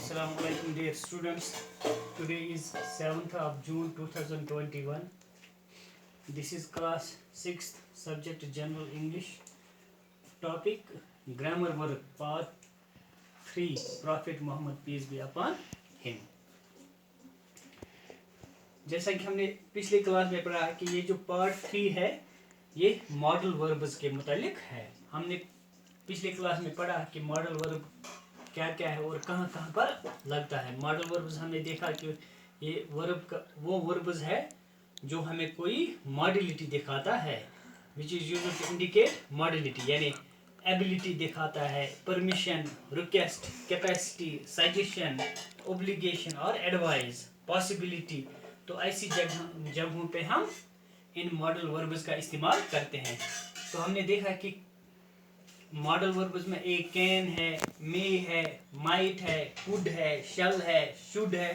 Assalamu alaikum dear students. Today is 7th of June 2021. This is class 6th subject General English. Topic Grammar Work Part 3 Prophet Muhammad peace be upon him. जैसा कि हमने पिछले class में पढ़ा कि ये जो पार्ट 3 है ये मॉडल वर्ब्स के मुतालिक है. हमने पिछले क्लास में पढ़ा कि मॉडल वर्ब क्या क्या है और कहाँ कहाँ पर लगता है. मॉडल वर्ब्स हमने देखा कि ये वर्ब का वो वर्ब्स है जो हमें कोई मॉडलिटी दिखाता है, which is used to indicate modality, यानी एबिलिटी दिखाता है, permission, request, capacity, suggestion, obligation और एडवाइस, पॉसिबिलिटी. तो ऐसी जगहों पे हम इन मॉडल वर्ब्स का इस्तेमाल करते हैं. तो हमने देखा कि मॉडल वर्ब्स में एक कैन है, मे है, माइट है, कुड है, शल है, शुड है.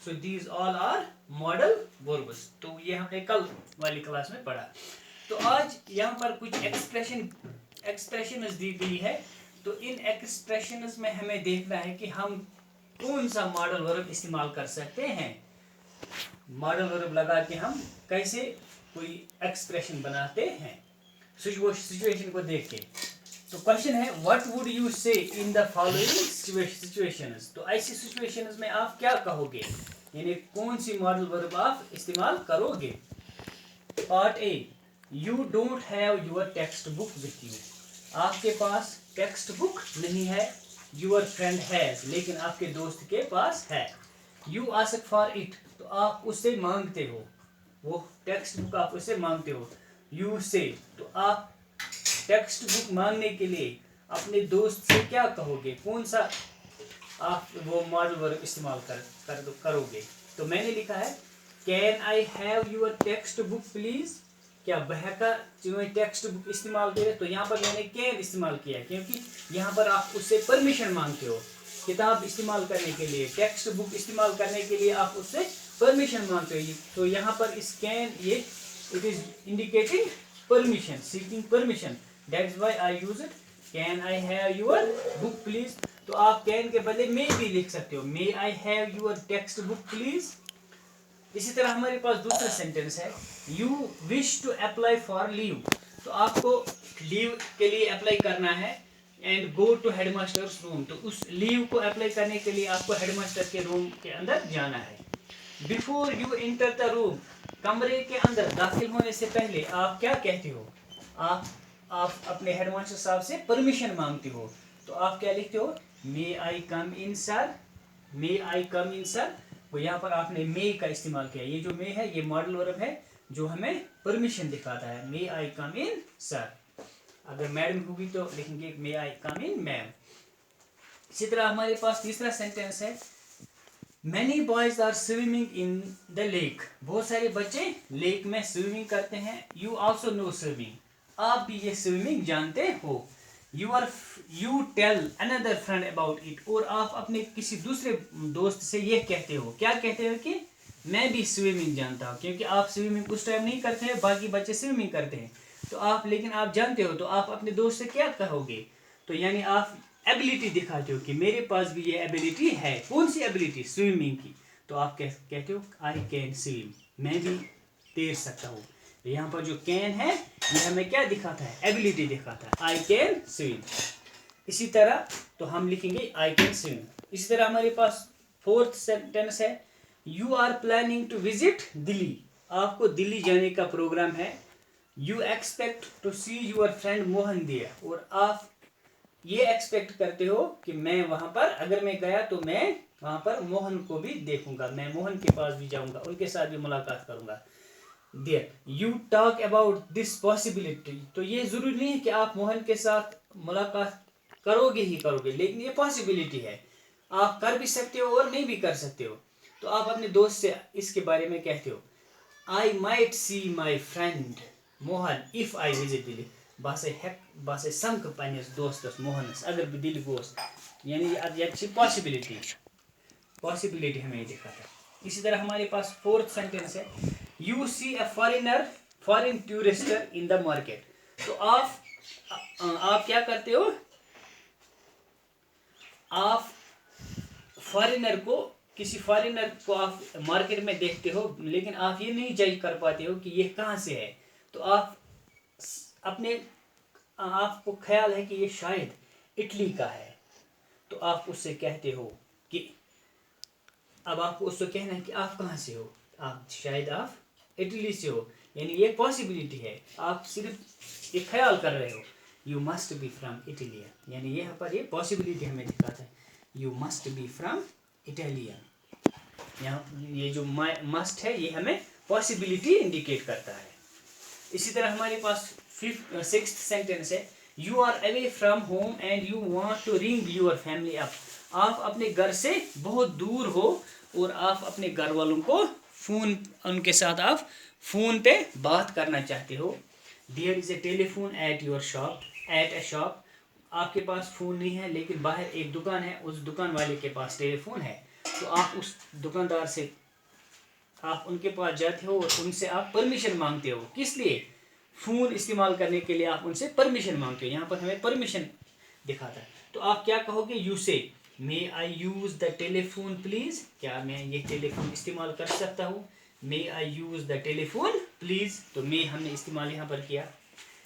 So these all are modal verbs. तो ये हमने कल वाली क्लास में पढ़ा. तो आज यहाँ पर कुछ एक्सप्रेशंस दी गई है. तो इन एक्सप्रेशंस में हमें देखना है कि हम कौन सा मॉडल वर्ब इस्तेमाल कर सकते हैं. मॉडल वर्ब लगा के हम कैसे कोई एक्सप्रेशन बनाते हैं सिचुएशन को देख के. तो क्वेश्चन है व्हाट वुड यू से इन द फॉलोइंग सिचुएशंस. तो ऐसी सिचुएशंस में आप क्या कहोगे, यानी कौन सी मॉडल वर्ब आप इस्तेमाल करोगे. Part A, you don't have your text book with you. आपके पास टेक्स्ट बुक नहीं है. योर फ्रेंड हैज, लेकिन आपके दोस्त के पास है. यू आस्क फॉर इट, तो आप उससे मांगते हो, वो टेक्स्ट बुक आप उससे मांगते हो. यू से, तो आप टेक्स्ट बुक मांगने के लिए अपने दोस्त से क्या कहोगे, कौन सा आप वो मॉडल वर्ब इस्तेमाल करोगे. तो मैंने लिखा है can I have your text book please. क्या बहका टेक्स्ट बुक इस्तेमाल करे. तो यहाँ पर मैंने कैन इस्तेमाल किया क्योंकि यहाँ पर आप उससे परमिशन मांगते हो. किताब इस्तेमाल करने के लिए, टेक्स्ट बुक इस्तेमाल करने के लिए आप उससे परमिशन मांगते हो. तो यहाँ पर इस कैन ये it is indicating permission, seeking permission. That's why I use it. Can I have your book please. तो आप can के बदले may भी लिख सकते हो. May I have your text book please. इसी तरह हमारे पास दूसरा सेंटेंस है You wish to apply for leave. तो आपको लीव के लिए अप्लाई करना है and go to headmaster's room. तो उस लीव को अप्लाई करने के लिए आपको हेडमास्टर के रूम के अंदर जाना है. Before you enter the room, कमरे के अंदर दाखिल होने से पहले आप क्या कहते हो, आप अपने हेडमास्टर साहब से परमिशन मांगते हो. तो आप क्या लिखते हो, मे आई कम इन सर, मे आई कम इन सर. वो यहाँ पर आपने मे का इस्तेमाल किया. ये जो मे है ये मॉडल वर्ब है जो हमें परमिशन दिखाता है. मे आई कम इन सर. अगर मैडम होगी तो लिखेंगे मे आई कम इन मैम. इसी तरह हमारे पास तीसरा सेंटेंस है many boys are swimming in the lake. बहुत सारे बच्चे लेक में स्विमिंग करते हैं. You also know swimming. आप भी ये स्विमिंग जानते हो. You tell another friend about it. और आप अपने किसी दूसरे दोस्त से ये कहते हो, क्या कहते हो कि मैं भी स्विमिंग जानता हूँ. क्योंकि आप स्विमिंग उस टाइम नहीं करते हैं, बाकी बच्चे स्विमिंग करते हैं. तो आप लेकिन आप जानते हो, तो आप अपने दोस्त से क्या कहोगे. तो यानी आप एबिलिटी दिखाते हो कि मेरे पास भी ये एबिलिटी है. कौन सी एबिलिटी, स्विमिंग की. तो आप कहते हो आई कैन स्विम, मैं भी तैर सकता हूँ. यहाँ पर जो कैन है ये हमें क्या दिखाता है, एबिलिटी दिखाता है. I can swim. इसी तरह तो हम लिखेंगे आई कैन स्विम. इसी तरह हमारे पास फोर्थ सेंटेंस है you are planning to visit Delhi. आपको दिल्ली जाने का प्रोग्राम है. You expect to see your friend Mohan there. और आप ये एक्सपेक्ट करते हो कि मैं वहाँ पर अगर मैं गया तो मैं वहाँ पर मोहन को भी देखूंगा, मैं मोहन के पास भी जाऊंगा, उनके साथ भी मुलाकात करूंगा. There, you talk about this possibility. तो ये जरूरी नहीं है कि आप मोहन के साथ मुलाकात करोगे ही करोगे, लेकिन ये पॉसिबिलिटी है. आप कर भी सकते हो और नहीं भी कर सकते हो. तो आप अपने दोस्त से इसके बारे में कहते हो I might see my friend Mohan if I visit Delhi. बस संक पन्निस दोस्तस मोहनस अगर भी दिल्ली गोस. यानी ये पॉसिबिलिटी हमें दिखाता है. इसी तरह हमारे पास फोर्थ सेंटेंस है you see a foreign tourist in the market. तो आप क्या करते हो, आप किसी फॉरेनर को आप मार्केट में देखते हो, लेकिन आप ये नहीं जज कर पाते हो कि ये कहाँ से है, तो आपको ख्याल है कि ये शायद इटली का है, तो आप उससे कहते हो कि अब आपको उससे कहना है कि आप कहाँ से हो, शायद आप इटली से हो, यानी ये पॉसिबिलिटी है, आप सिर्फ ये ख्याल कर रहे हो, you must be from Italy, यानी यहाँ पर ये पॉसिबिलिटी हमें दिखाता है, you must be from Italian. यहाँ ये जो मस्ट है ये हमें पॉसिबिलिटी इंडिकेट करता है। इसी तरह हमारे पास 6th सेंटेंस है, you are away from home and you want to ring your family up. आप अपने घर से बहुत दूर हो और आप अपने घर वालों को उनके साथ आप फ़ोन पे बात करना चाहते हो। There is a telephone at your shop, at a shop. आपके पास फ़ोन नहीं है लेकिन बाहर एक दुकान है, उस दुकान वाले के पास टेलीफोन है, तो आप उस दुकानदार से आप उनके पास जाते हो और उनसे आप परमिशन मांगते हो। किस लिए? फ़ोन इस्तेमाल करने के लिए आप उनसे परमिशन मांगते हो। यहाँ पर हमें परमिशन दिखाता है, तो आप क्या कहोगे? यू से मे आई यूज़ द टेलीफोन प्लीज़, क्या मैं ये टेलीफोन इस्तेमाल कर सकता हूँ? मे आई यूज़ द टेलीफोन प्लीज़, तो मे हमने इस्तेमाल यहाँ पर किया।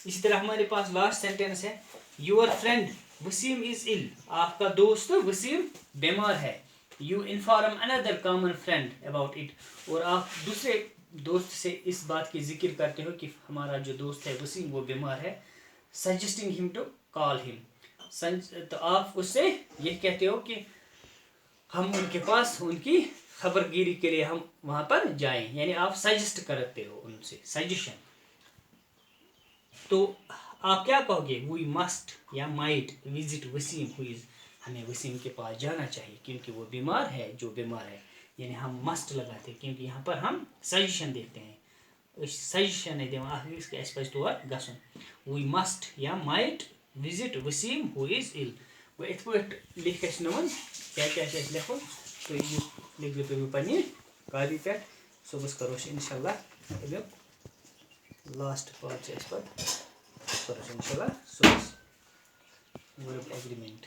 इसी तरह हमारे पास लास्ट सेंटेंस है, योर फ्रेंड वसीम इज़ इल। आपका दोस्त वसीम बीमार है। You inform another common friend about it, और आप दूसरे दोस्त से इस बात की जिक्र करते हो कि हमारा जो दोस्त है वसीम वो बीमार है। Suggesting him to call him, तो आप उससे ये कहते हो कि हम उनके पास उनकी खबरगिरी के लिए हम वहाँ पर जाएं, यानी आप सजेस्ट करते हो उनसे, सजेशन। तो आप क्या कहोगे? वी मस्ट या might visit Wasim who is, हमें वसीम के पास जाना चाहिए क्योंकि वो बीमार है, जो बीमार है, यानी हम मस्ट लगाते हैं क्योंकि यहाँ पर हम सजेशन देते हैं। सजेशन है वी मस्ट या might visit Wasim who is ill. वो इत पे लिख क्या लिखो, तो ये लिख दो पे कापी पे, सुबह करो इंशाल्लाह लास्ट पार्ट पे करो इंशाल्लाह सुबह वर्ब एग्रीमेंट।